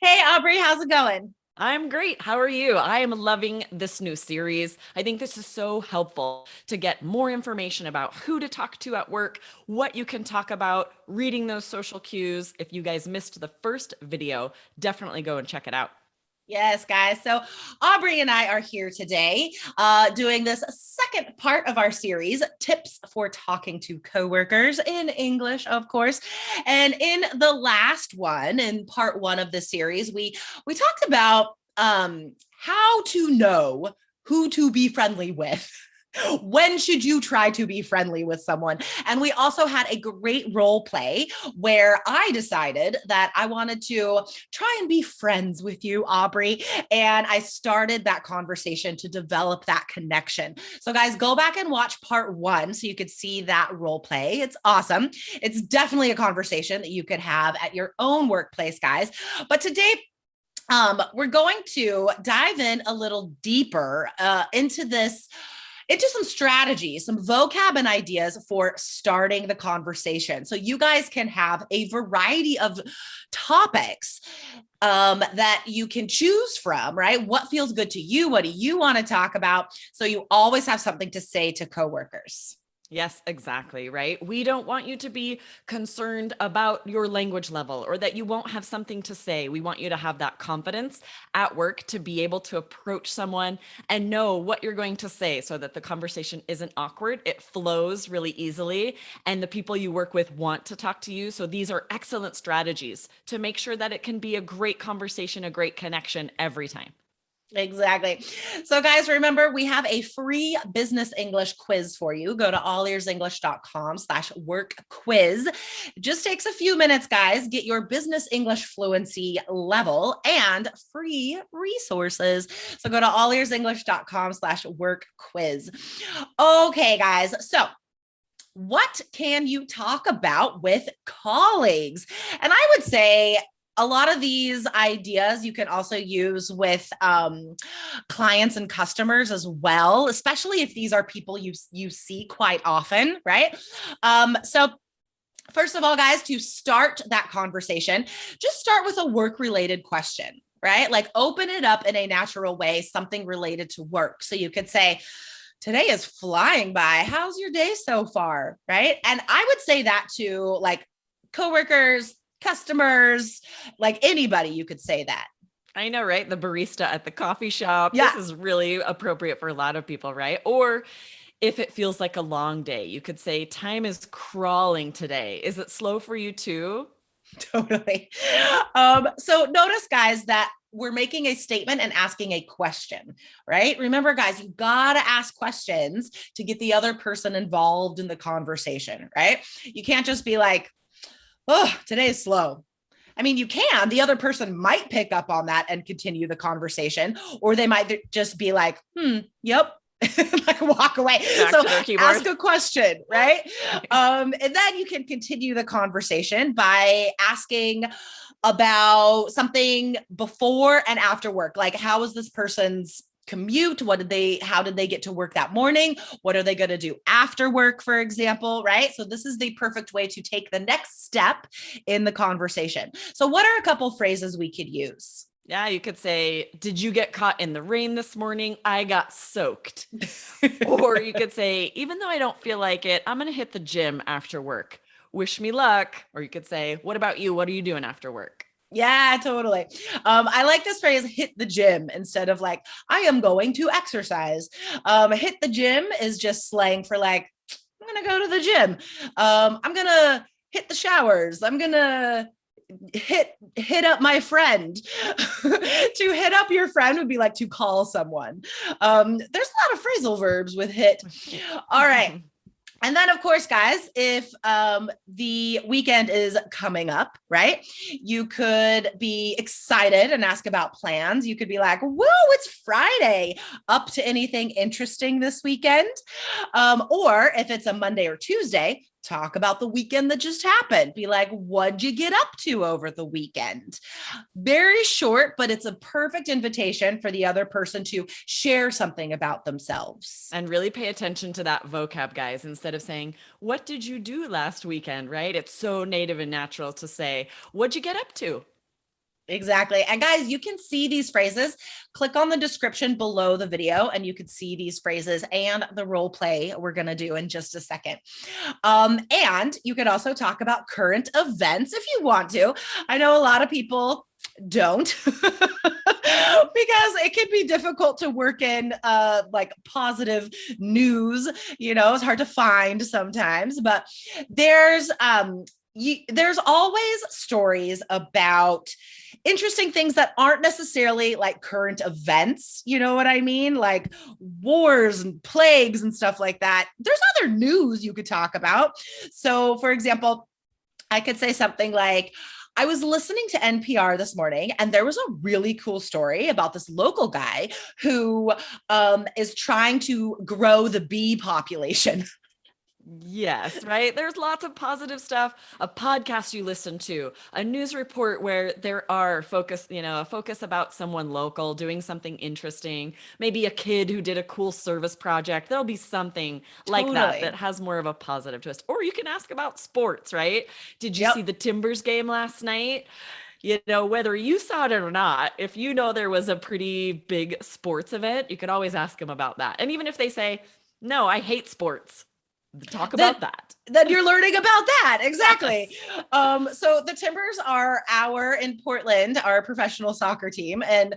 Hey, Aubrey, how's it going? I'm great. How are you? I am loving this new series. I think this is so helpful to get more information about who to talk to at work, what you can talk about, reading those social cues. If you guys missed the first video, definitely go and check it out. Yes, guys. So Aubrey and I are here today doing this second part of our series, Tips for Talking to Coworkers in English, of course. And in the last one, in part one of the series, we talked about how to know who to be friendly with. When should you try to be friendly with someone? And we also had a great role play where I decided that I wanted to try and be friends with you, Aubrey. And I started that conversation to develop that connection. So, guys, go back and watch part one so you could see that role play. It's awesome. It's definitely a conversation that you could have at your own workplace, guys. But today, we're going to dive in a little deeper into some strategies, some vocab and ideas for starting the conversation. So you guys can have a variety of topics that you can choose from, right? What feels good to you? What do you want to talk about? So you always have something to say to coworkers. Yes, exactly, right? We don't want you to be concerned about your language level or that you won't have something to say. We want you to have that confidence at work to be able to approach someone and know what you're going to say so that the conversation isn't awkward. It flows really easily, and the people you work with want to talk to you. So these are excellent strategies to make sure that it can be a great conversation, a great connection every time. Exactly. So, guys, remember we have a free business English quiz for you. Go to allearsenglish.com/work quiz. It just takes a few minutes, guys. Get your business English fluency level and free resources. So, go to allearsenglish.com/work quiz. Okay, guys. So, what can you talk about with colleagues? And I would say a lot of these ideas you can also use with clients and customers as well, especially if these are people you see quite often, right? So first of all, guys, to start that conversation, just start with a work related question, right? Like open it up in a natural way, something related to work. So you could say, today is flying by. How's your day so far? Right. And I would say that to like coworkers, customers, like anybody, you could say that. I know, right? The barista at the coffee shop. This Yeah. is really appropriate for a lot of people, right? Or if it feels like a long day, you could say, time is crawling today. Is it slow for you too? Totally. So notice, guys, that we're making a statement and asking a question, right? Remember, guys, you got to ask questions to get the other person involved in the conversation, right? You can't just be like, oh, today is slow. I mean, you can. The other person might pick up on that and continue the conversation, or they might just be like, yep, like walk away. Back So to their keyboard. ask a question, right? And then you can continue the conversation by asking about something before and after work. Like, how was this person's commute? How did they get to work that morning? What are they going to do after work, for example, right? So this is the perfect way to take the next step in the conversation. So what are a couple phrases we could use? Yeah, you could say, did you get caught in the rain this morning? I got soaked. Or you could say, even though I don't feel like it, I'm going to hit the gym after work. Wish me luck. Or you could say, what about you? What are you doing after work? Yeah, totally. I like this phrase, hit the gym, instead of like, I am going to exercise. Hit the gym is just slang for like, I'm going to go to the gym. I'm going to hit the showers. I'm going to hit up my friend. To hit up your friend would be like to call someone. There's a lot of phrasal verbs with hit. All right. And then, of course, guys, if the weekend is coming up, right, you could be excited and ask about plans. You could be like, whoa, it's Friday. Up to anything interesting this weekend? Or if it's a Monday or Tuesday, talk about the weekend that just happened. Be like, what'd you get up to over the weekend? Very short, but it's a perfect invitation for the other person to share something about themselves. And really pay attention to that vocab, guys, instead of saying, what did you do last weekend, right? It's so native and natural to say, what'd you get up to? Exactly. And guys, you can see these phrases. Click on the description below the video and you can see these phrases and the role play we're going to do in just a second. And you could also talk about current events if you want to. I know a lot of people don't because it can be difficult to work in like positive news. It's hard to find sometimes, but there's there's always stories about interesting things that aren't necessarily like current events. You know what I mean? Like wars and plagues and stuff like that. There's other news you could talk about. So, for example, I could say something like, I was listening to NPR this morning, and there was a really cool story about this local guy who is trying to grow the bee population. Yes, right. There's lots of positive stuff. A podcast you listen to, a news report where there are a focus about someone local doing something interesting, maybe a kid who did a cool service project. There'll be something like that has more of a positive twist. Or you can ask about sports, right? Did you see the Timbers game last night? Whether you saw it or not, if there was a pretty big sports event, you could always ask them about that. And even if they say, no, I hate sports, talk about that. Then you're learning about that. Exactly. Yes. So the Timbers are in Portland, our professional soccer team. And,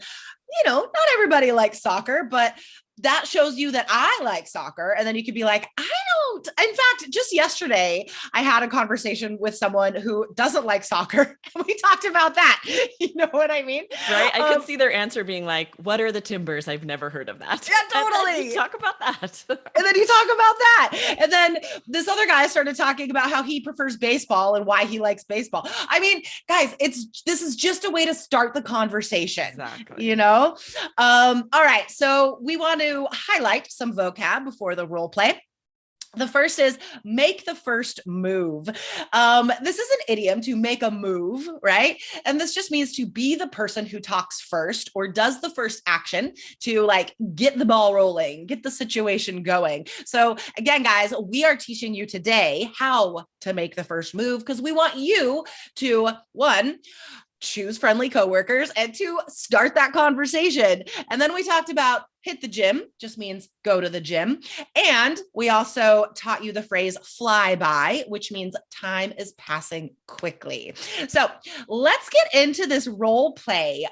not everybody likes soccer, but that shows you that I like soccer. And then you could be like, I don't. In fact, just yesterday, I had a conversation with someone who doesn't like soccer. And we talked about that. You know what I mean? Right. I could see their answer being like, what are the Timbers? I've never heard of that. Yeah, totally. And talk about that. And then you talk about that. And then this other guy started talking about how he prefers baseball and why he likes baseball. I mean, guys, this is just a way to start the conversation. Exactly. All right. So we want to highlight some vocab before the role play. The first is make the first move. This is an idiom, to make a move, right? And this just means to be the person who talks first or does the first action to like get the ball rolling, get the situation going. So again, guys, we are teaching you today how to make the first move because we want you to, one, choose friendly coworkers, and to start that conversation. And then we talked about hit the gym, just means go to the gym. And we also taught you the phrase fly by, which means time is passing quickly. So let's get into this role play.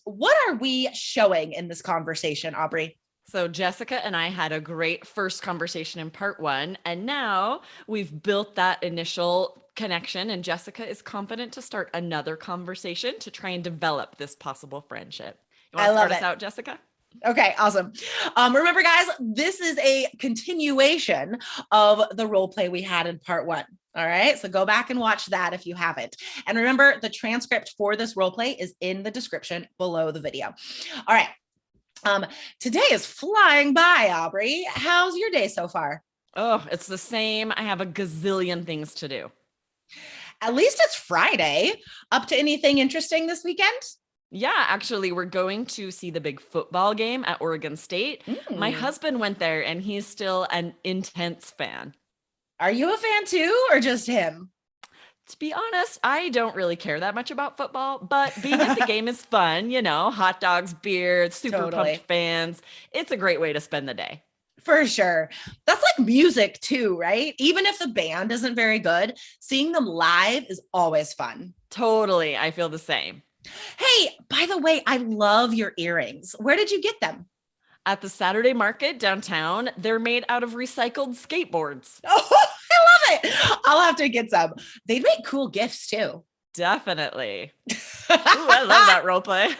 What are we showing in this conversation, Aubrey? So Jessica and I had a great first conversation in part 1, and now we've built that initial connection, and Jessica is confident to start another conversation to try and develop this possible friendship. You want to start us out, Jessica? Okay, awesome. Remember, guys, this is a continuation of the role play we had in part 1. All right, so go back and watch that if you haven't. And remember, the transcript for this role play is in the description below the video. All right. Today is flying by, Aubrey. How's your day so far? Oh, it's the same. I have a gazillion things to do. At least it's Friday. Up to anything interesting this weekend? Yeah, actually, we're going to see the big football game at Oregon State. My husband went there and he's still an intense fan. Are you a fan too, or just him? To be honest, I don't really care that much about football, but being at the game is fun. Hot dogs, beer, super pumped fans. It's a great way to spend the day. For sure. That's like music too, right? Even if the band isn't very good, seeing them live is always fun. Totally. I feel the same. Hey, by the way, I love your earrings. Where did you get them? At the Saturday market downtown. They're made out of recycled skateboards. Oh, I love it. I'll have to get some. They make cool gifts too. Definitely. Ooh, I love that role play.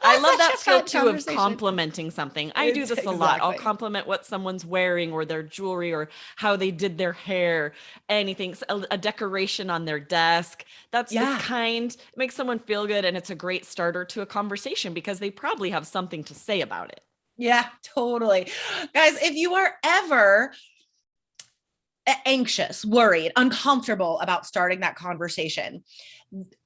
I love that skill too of complimenting something. I do this a lot. I'll compliment what someone's wearing or their jewelry or how they did their hair, anything, a decoration on their desk. It's kind, it makes someone feel good. And it's a great starter to a conversation because they probably have something to say about it. Yeah, totally. Guys, if you are ever anxious, worried, uncomfortable about starting that conversation,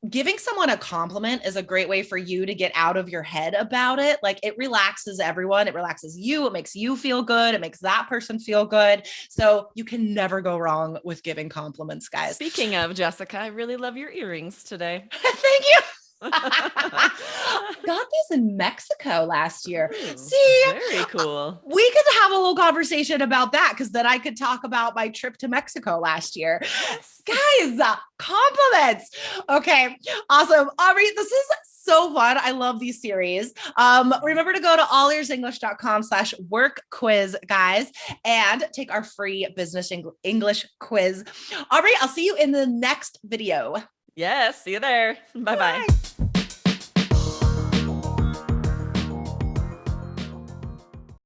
giving someone a compliment is a great way for you to get out of your head about it. Like it relaxes everyone. It relaxes you. It makes you feel good. It makes that person feel good. So you can never go wrong with giving compliments, guys. Speaking of, Jessica, I really love your earrings today. Thank you. Got this in Mexico last year. Ooh, See, very cool. we could have a whole conversation about that because then I could talk about my trip to Mexico last year. Yes. Guys, compliments. Okay, awesome. Aubrey, this is so fun. I love these series. Remember to go to allearsenglish.com/work quiz, guys, and take our free business English quiz. Aubrey, I'll see you in the next video. Yes. See you there. Bye-bye. Bye.